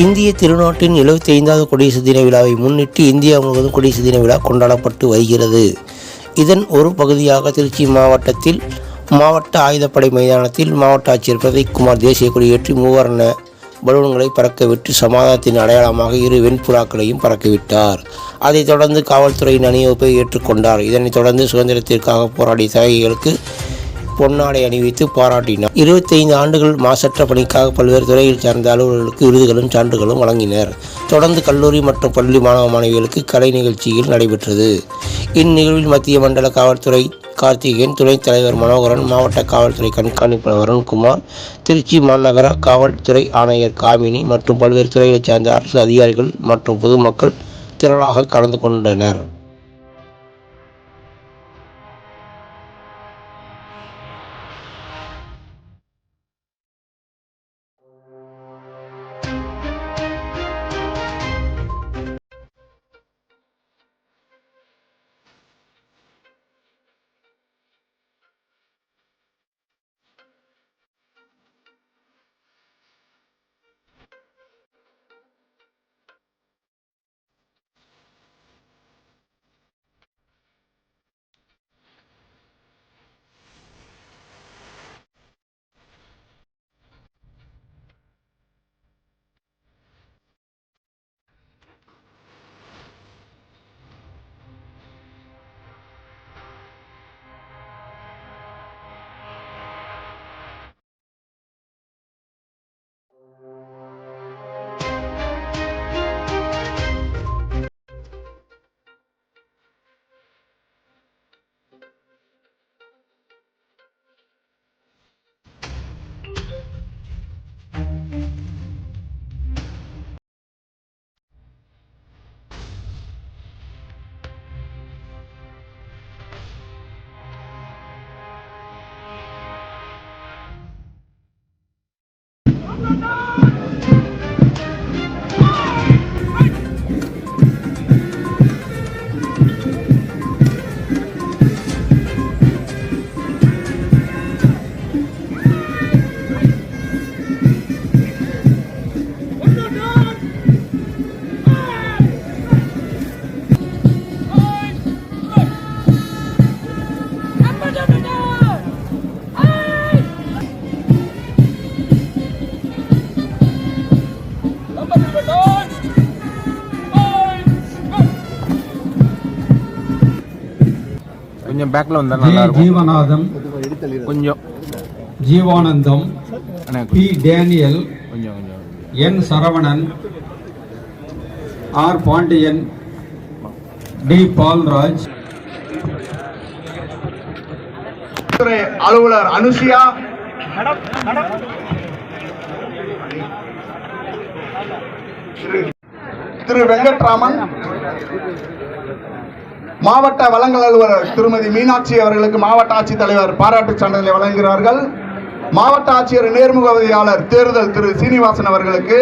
இந்திய திருநாட்டின் 75வது குடியரசு தின விழாவை முன்னிட்டு இந்தியா முழுவதும் குடியரசு தின விழா கொண்டாடப்பட்டு வருகிறது. இதன் ஒரு பகுதியாக திருச்சி மாவட்டத்தில் மாவட்ட ஆயுதப்படை மைதானத்தில் மாவட்ட ஆட்சியர் பிரதீப்குமார் தேசிய கொடியேற்றி மூவர்ண பலூன்களை பறக்கவிட்டு சமாதானத்தின் அடையாளமாக 2 வெண்புறாக்களையும் பறக்கவிட்டார். அதைத் தொடர்ந்து காவல்துறையின் அணிவகுப்பை ஏற்றுக்கொண்டார். இதனைத் தொடர்ந்து சுதந்திரத்திற்காக போராடிய தியாகிகளுக்கு பொன்னாடை அணிவித்து பாராட்டினார். 25 ஆண்டுகள் மாசற்ற பணிக்காக பல்வேறு துறையில் சார்ந்த அலுவலர்களுக்கு விருதுகளும் சான்றுகளும் வழங்கினர். தொடர்ந்து கல்லூரி மற்றும் பள்ளி மாணவ மாணவிகளுக்கு கலை நிகழ்ச்சிகள் நடைபெற்றது. இந்நிகழ்வில் மத்திய மண்டல காவல்துறை கார்த்திகேயன், துணைத் தலைவர் மனோகரன், மாவட்ட காவல்துறை கண்காணிப்பாளர் வருண்குமார், திருச்சி மாநகர காவல்துறை ஆணையர் காமினி மற்றும் பல்வேறு துறைகளைச் சார்ந்த அரசு அதிகாரிகள் மற்றும் பொதுமக்கள் திரளாக கலந்து கொண்டனர். கொஞ்சம் பேக்ல வந்தா நல்லா இருக்கும். ஜீவநாதம், கொஞ்சம் ஜீவானந்தம், பி டேனியல், கொஞ்சம் கொஞ்சம் என் சரவணன், ஆர் பாண்டியன், டி பால்ராஜ், துறை அலுவலர் அனுஷியா, திரு வெங்கட்ராமன், மாவட்ட வழங்கல் அலுவலர் திருமதி மீனாட்சி அவர்களுக்கு மாவட்ட ஆட்சித்தலைவர் பாராட்டு சான்றிதழை வழங்குகிறார்கள். மாவட்ட ஆட்சியர் நேர்முகவதியாளர் தேர்தல் திரு சீனிவாசன் அவர்களுக்கு